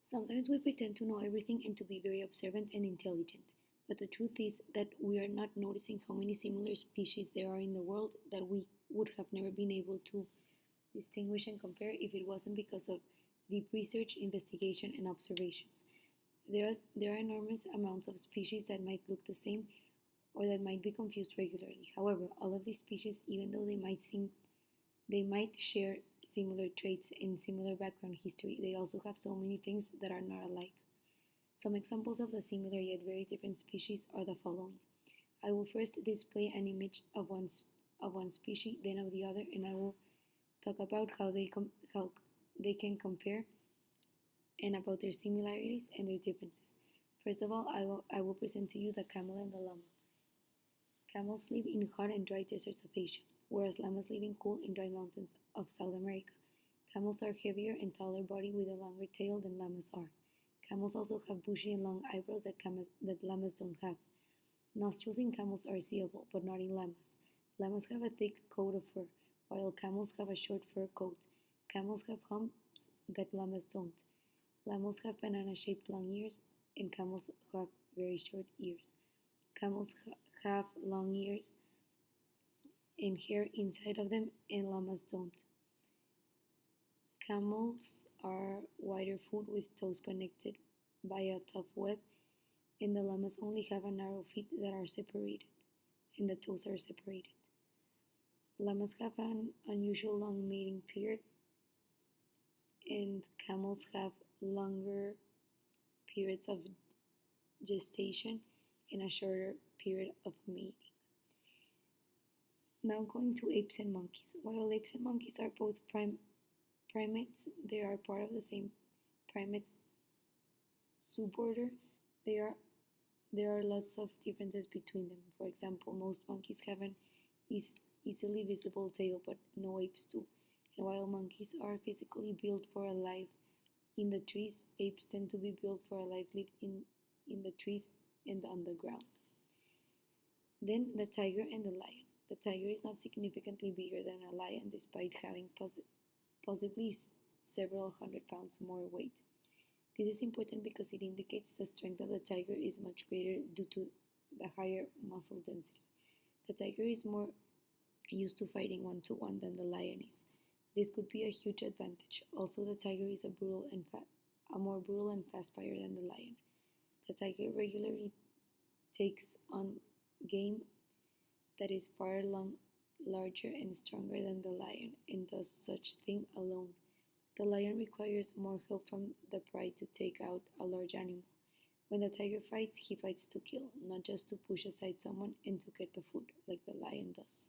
Sometimes we pretend to know everything and to be very observant and intelligent, but the truth is that we are not noticing how many similar species there are in the world that we would have never been able to distinguish and compare if it wasn't because of deep research, investigation, and observations. There are enormous amounts of species that might look the same or that might be confused regularly. However, all of these species, even though they might share similar traits and similar background history, they also have so many things that are not alike. Some examples of the similar yet very different species are the following. I will first display an image of one species, then of the other, and I will talk about how they can compare and about their similarities and their differences. First of all, I will present to you the camel and the llama. Camels live in hot and dry deserts of Asia, whereas llamas live in cool and dry mountains of South America. Camels are heavier and taller body with a longer tail than llamas are. Camels also have bushy and long eyebrows that llamas don't have. Nostrils in camels are seeable, but not in llamas. Llamas have a thick coat of fur, while camels have a short fur coat. Camels have humps that llamas don't. Llamas have banana-shaped long ears, and camels have very short ears. Camels have long ears and hair inside of them, and llamas don't. Camels are wider foot with toes connected by a tough web, and the llamas only have a narrow feet that are separated, and the toes are separated. Llamas have an unusual long mating period, and camels have longer periods of gestation and a shorter period of mating. Now going to apes and monkeys. While apes and monkeys are both primates, they are part of the same primate suborder. There are lots of differences between them. For example, most monkeys have an easily visible tail, but no apes do. And while monkeys are physically built for a life in the trees, apes tend to be built for a life lived in the trees and on the ground. Then the tiger and the lion. The tiger is not significantly bigger than a lion despite having possibly several hundred pounds more weight. This is important because it indicates the strength of the tiger is much greater due to the higher muscle density. The tiger is more used to fighting one-to-one than the lion is. This could be a huge advantage. Also, the tiger is a more brutal and fast fighter than the lion. The tiger regularly takes on game that is far larger and stronger than the lion and does such thing alone. The lion requires more help from the pride to take out a large animal. When the tiger fights, he fights to kill, not just to push aside someone and to get the food like the lion does.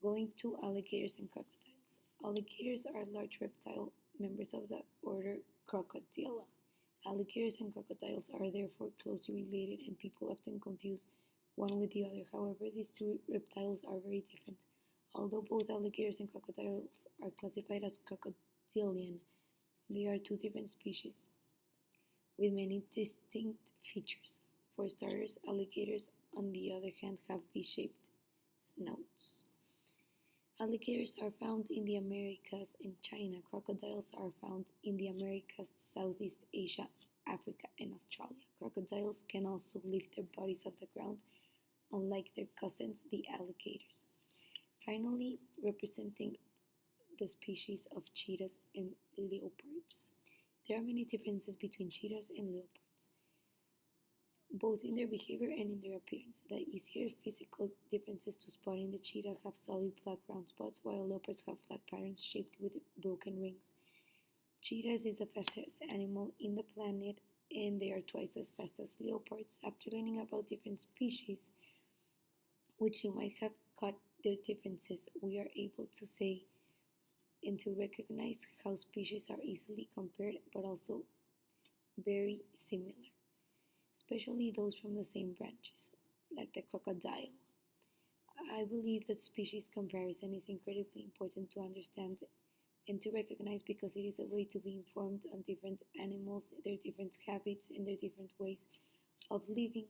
Going to alligators and crocodiles. Alligators are large reptile members of the order Crocodila. Alligators and crocodiles are therefore closely related, and people often confuse one with the other. However, these two reptiles are very different. Although both alligators and crocodiles are classified as crocodilian, they are two different species with many distinct features. For starters, alligators, on the other hand, have V-shaped snouts. Alligators are found in the Americas and China. Crocodiles are found in the Americas, Southeast Asia, Africa, and Australia. Crocodiles can also lift their bodies off the ground, unlike their cousins, the alligators. Finally, representing the species of cheetahs and leopards. There are many differences between cheetahs and leopards, both in their behavior and in their appearance. The easier physical differences to spot in the cheetah have solid black round spots, while leopards have flat patterns shaped with broken rings. Cheetahs is the fastest animal in the planet, and they are twice as fast as leopards. After learning about different species, which you might have caught their differences, we are able to say and to recognize how species are easily compared but also very similar, especially those from the same branches, like the crocodile. I believe that species comparison is incredibly important to understand and to recognize because it is a way to be informed on different animals, their different habits, and their different ways of living.